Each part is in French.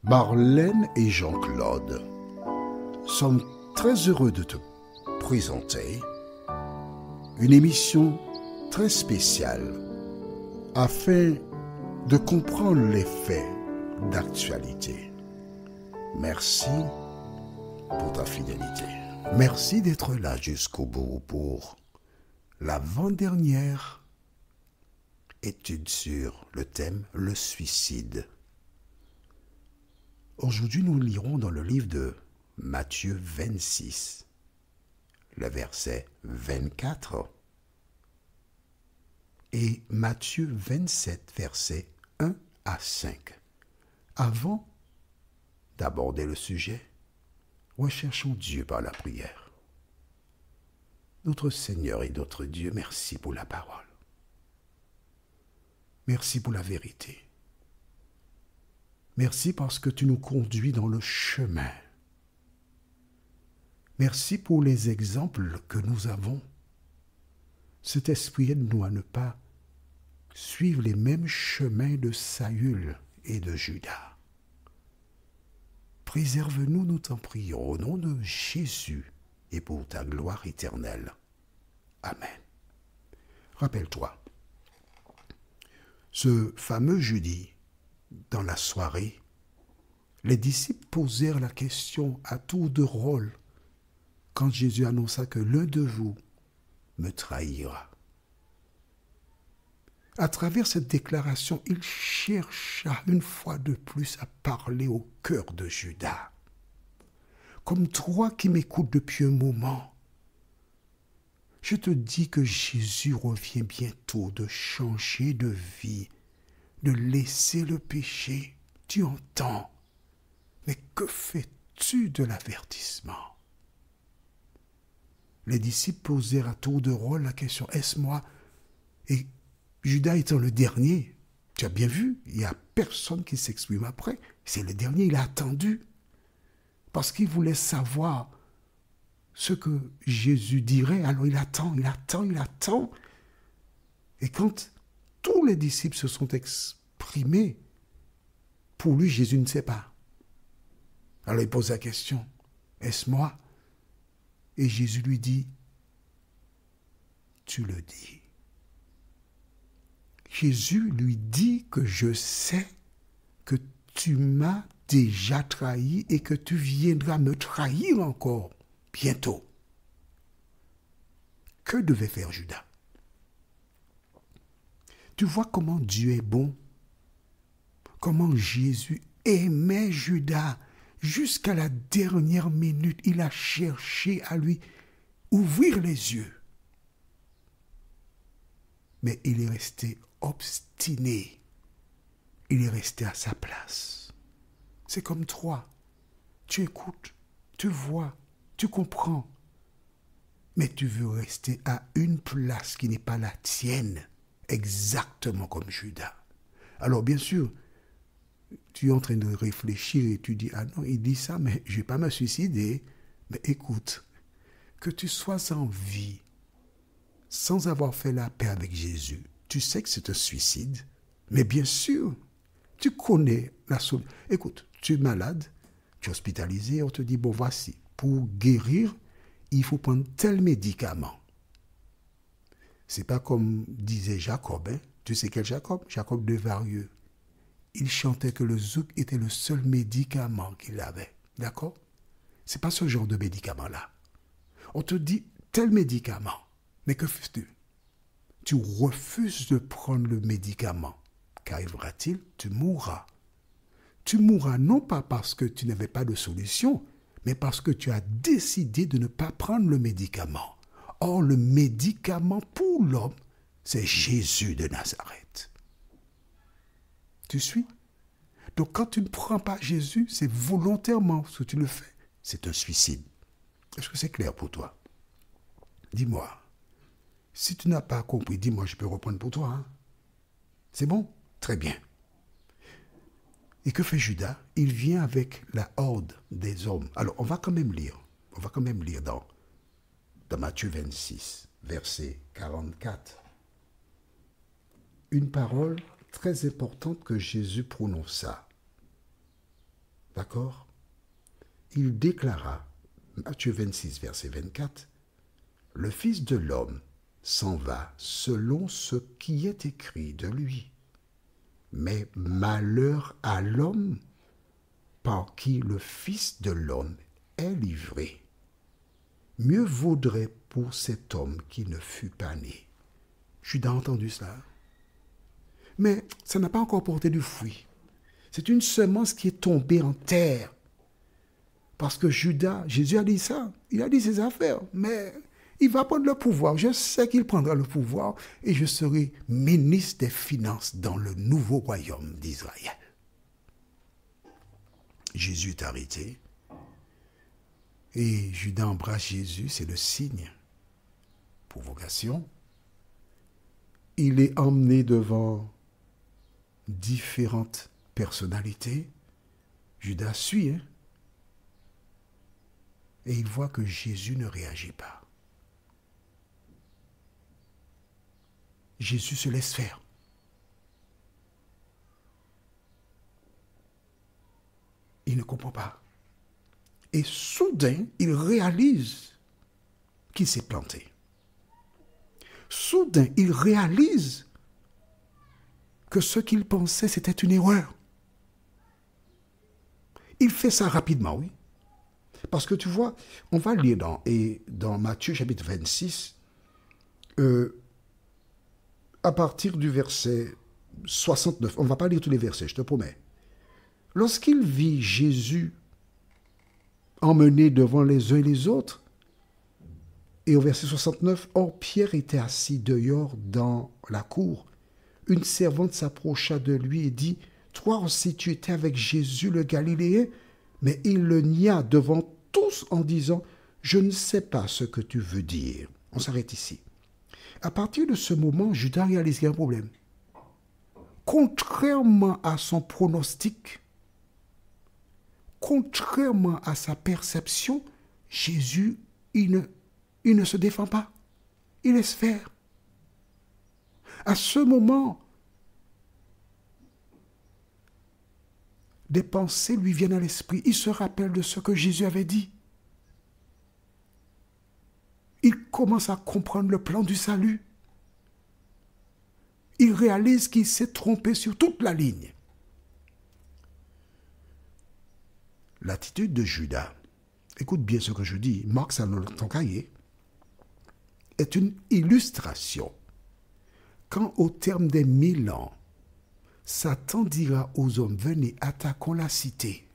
Marlène et Jean-Claude sommes très heureux de te présenter une émission très spéciale afin de comprendre les faits d'actualité. Merci pour ta fidélité. Merci d'être là jusqu'au bout pour l'avant-dernière étude sur le thème le suicide. Aujourd'hui, nous lirons dans le livre de Matthieu 26, le verset 24, et Matthieu 27, versets 1 à 5. Avant d'aborder le sujet, recherchons Dieu par la prière. Notre Seigneur et notre Dieu, merci pour la parole. Merci pour la vérité. Merci parce que tu nous conduis dans le chemin. Merci pour les exemples que nous avons. Cet esprit aide-nous à ne pas suivre les mêmes chemins de Saül et de Judas. Préserve-nous, nous t'en prions, au nom de Jésus et pour ta gloire éternelle. Amen. Rappelle-toi, ce fameux jeudi, dans la soirée, les disciples posèrent la question à tour de rôle quand Jésus annonça que l'un de vous me trahira. À travers cette déclaration, il chercha une fois de plus à parler au cœur de Judas. Comme toi qui m'écoutes depuis un moment, je te dis que Jésus revient bientôt de changer de vie, de laisser le péché. Tu entends, mais que fais-tu de l'avertissement? Les disciples posèrent à tour de rôle la question, est-ce moi? Et Judas étant le dernier, tu as bien vu, il n'y a personne qui s'exprime après. C'est le dernier, il a attendu. Parce qu'il voulait savoir ce que Jésus dirait. Alors il attend. Et quand tous les disciples se sont exprimés, pour lui, Jésus ne sait pas. Alors il pose la question, est-ce moi? Et Jésus lui dit, tu le dis. Jésus lui dit que je sais que tu m'as déjà trahi et que tu viendras me trahir encore bientôt. Que devait faire Judas? Tu vois comment Dieu est bon, comment Jésus aimait Judas. Jusqu'à la dernière minute, il a cherché à lui ouvrir les yeux. Mais il est resté obstiné. Il est resté à sa place. C'est comme toi. Tu écoutes, tu vois, tu comprends. Mais tu veux rester à une place qui n'est pas la tienne, exactement comme Judas. Alors bien sûr, tu es en train de réfléchir et tu dis, ah non, il dit ça, mais je ne vais pas me suicider. Mais écoute, que tu sois en vie, sans avoir fait la paix avec Jésus, tu sais que c'est un suicide. Mais bien sûr, tu connais la solution. Écoute, tu es malade, tu es hospitalisé, on te dit, bon voici, pour guérir, il faut prendre tel médicament. C'est pas comme disait Jacob, hein? Tu sais quel Jacob? Jacob de Varieux. Il chantait que le zouk était le seul médicament qu'il avait. D'accord? C'est pas ce genre de médicament-là. On te dit tel médicament. Mais que fais-tu? Tu refuses de prendre le médicament. Qu'arrivera-t-il? Tu mourras. Tu mourras non pas parce que tu n'avais pas de solution, mais parce que tu as décidé de ne pas prendre le médicament. Or, le médicament pour l'homme, c'est Jésus de Nazareth. Tu suis? Donc quand tu ne prends pas Jésus, c'est volontairement ce que tu le fais. C'est un suicide. Est-ce que c'est clair pour toi? Dis-moi. Si tu n'as pas compris, dis-moi, je peux reprendre pour toi. Hein? C'est bon? Très bien. Et que fait Judas? Il vient avec la horde des hommes. Alors, on va quand même lire. On va quand même lire dans Matthieu 26, verset 44. Une parole très importante que Jésus prononça. D'accord? Il déclara, Matthieu 26, verset 24, « Le Fils de l'homme s'en va selon ce qui est écrit de lui. Mais malheur à l'homme par qui le Fils de l'homme est livré. Mieux vaudrait pour cet homme qui ne fût pas né. » Judas a entendu cela. Mais ça n'a pas encore porté du fruit. C'est une semence qui est tombée en terre. Parce que Judas, Jésus a dit ça. Il a dit ses affaires. Mais il va prendre le pouvoir. Je sais qu'il prendra le pouvoir et je serai ministre des Finances dans le nouveau royaume d'Israël. Jésus est arrêté. Et Judas embrasse Jésus, c'est le signe. Provocation. Il est emmené devant différentes personnalités. Judas suit, hein? Et il voit que Jésus ne réagit pas. Jésus se laisse faire. Il ne comprend pas. Et soudain, il réalise qu'il s'est planté. Soudain, il réalise que ce qu'il pensait, c'était une erreur. Il fait ça rapidement, oui. Parce que tu vois, on va lire dans Matthieu chapitre 26, à partir du verset 69. On ne va pas lire tous les versets, je te promets. Lorsqu'il vit Jésus emmené devant les uns et les autres, et au verset 69, « Or Pierre était assis dehors dans la cour. Une servante s'approcha de lui et dit, « Toi aussi tu étais avec Jésus le Galiléen ?» Mais il le nia devant tous en disant, « Je ne sais pas ce que tu veux dire. » On s'arrête ici. À partir de ce moment, Judas réalise qu'il y a un problème. Contrairement à son pronostic, contrairement à sa perception, Jésus, il ne se défend pas. Il laisse faire. À ce moment, des pensées lui viennent à l'esprit. Il se rappelle de ce que Jésus avait dit. Il commence à comprendre le plan du salut. Il réalise qu'il s'est trompé sur toute la ligne. L'attitude de Judas, écoute bien ce que je dis, marque ça dans ton cahier, est une illustration. Quand au terme des 1000 ans, Satan dira aux hommes, venez, attaquons la cité.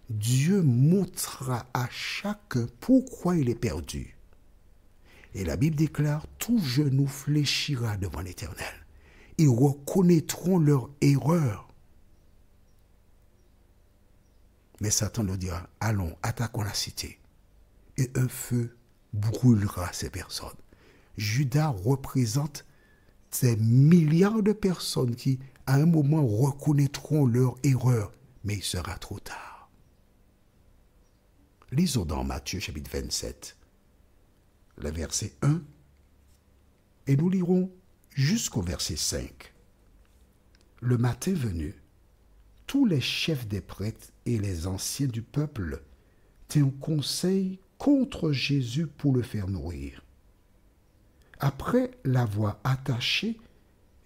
Dieu montrera à chacun pourquoi il est perdu. Et la Bible déclare, tout genou fléchira devant l'Éternel. Ils reconnaîtront leur erreur. Mais Satan leur dira, allons, attaquons la cité. Et un feu brûlera ces personnes. Judas représente ces milliards de personnes qui, à un moment, reconnaîtront leur erreur, mais il sera trop tard. Lisons dans Matthieu chapitre 27, le verset 1, et nous lirons jusqu'au verset 5. Le matin venu, tous les chefs des prêtres et les anciens du peuple tinrent conseil contre Jésus pour le faire mourir. Après l'avoir attaché,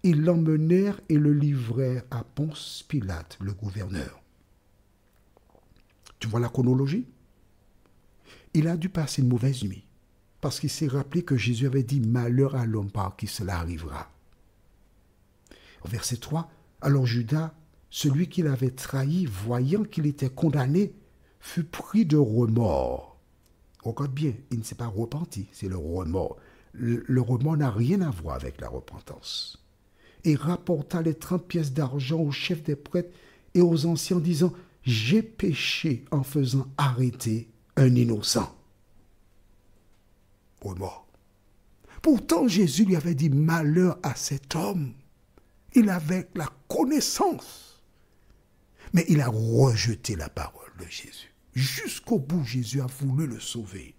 ils l'emmenèrent et le livrèrent à Ponce Pilate, le gouverneur. Tu vois la chronologie? Il a dû passer une mauvaise nuit, parce qu'il s'est rappelé que Jésus avait dit « Malheur à l'homme par qui cela arrivera ». Au verset 3, alors Judas, celui qui l'avait trahi, voyant qu'il était condamné, fut pris de remords. Regarde bien, il ne s'est pas repenti, c'est le remords. Le remords n'a rien à voir avec la repentance. Et rapporta les 30 pièces d'argent aux chefs des prêtres et aux anciens, disant, « J'ai péché en faisant arrêter un innocent. » Remords. Pourtant, Jésus lui avait dit, « Malheur à cet homme. » Il avait la connaissance. Mais il a rejeté la parole de Jésus. Jusqu'au bout, Jésus a voulu le sauver.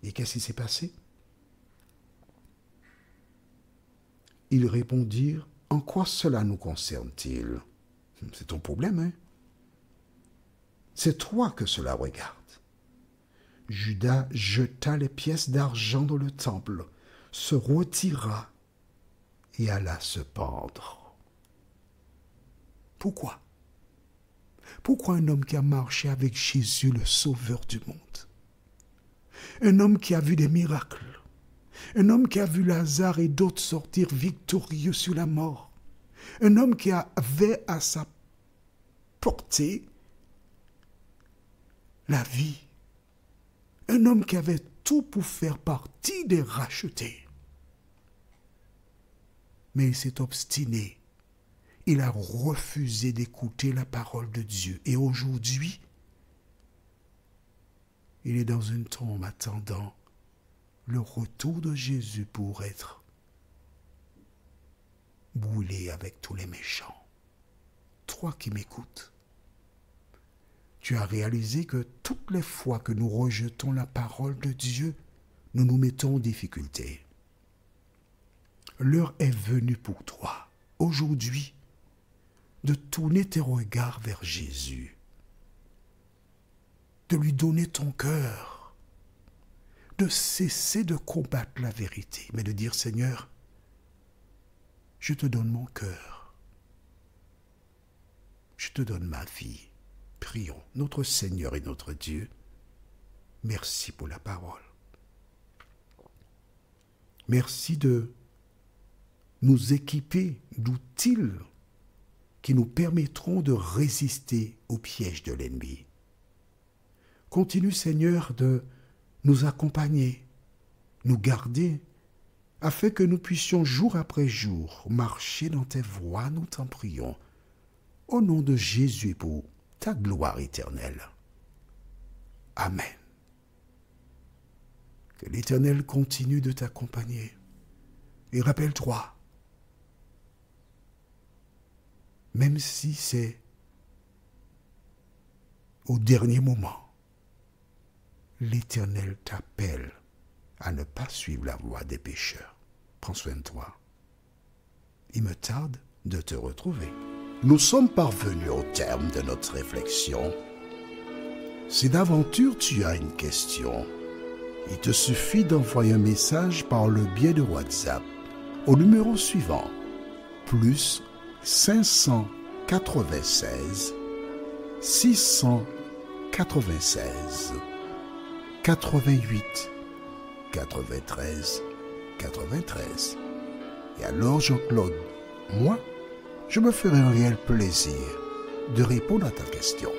Et qu'est-ce qui s'est passé? Ils répondirent, « En quoi cela nous concerne-t-il » C'est ton problème, hein? C'est toi que cela regarde. Judas jeta les pièces d'argent dans le temple, se retira et alla se pendre. Pourquoi? Pourquoi un homme qui a marché avec Jésus, le Sauveur du monde? Un homme qui a vu des miracles. Un homme qui a vu Lazare et d'autres sortir victorieux sur la mort. Un homme qui avait à sa portée la vie. Un homme qui avait tout pour faire partie des rachetés. Mais il s'est obstiné. Il a refusé d'écouter la parole de Dieu. Et aujourd'hui, il est dans une tombe attendant le retour de Jésus pour être brûlé avec tous les méchants. Toi qui m'écoutes, tu as réalisé que toutes les fois que nous rejetons la parole de Dieu, nous nous mettons en difficulté. L'heure est venue pour toi, aujourd'hui, de tourner tes regards vers Jésus, de lui donner ton cœur, de cesser de combattre la vérité, mais de dire, Seigneur, je te donne mon cœur, je te donne ma vie. Prions, notre Seigneur et notre Dieu, merci pour la parole. Merci de nous équiper d'outils qui nous permettront de résister aux pièges de l'ennemi. Continue, Seigneur, de nous accompagner, nous garder, afin que nous puissions jour après jour marcher dans tes voies, nous t'en prions, au nom de Jésus pour ta gloire éternelle. Amen. Que l'Éternel continue de t'accompagner. Et rappelle-toi, même si c'est au dernier moment, l'Éternel t'appelle à ne pas suivre la voie des pécheurs. Prends soin de toi. Il me tarde de te retrouver. Nous sommes parvenus au terme de notre réflexion. Si d'aventure tu as une question, il te suffit d'envoyer un message par le biais de WhatsApp au numéro suivant, plus 596 696 88 93 93. Et alors Jean-Claude, moi, je me ferai un réel plaisir de répondre à ta question.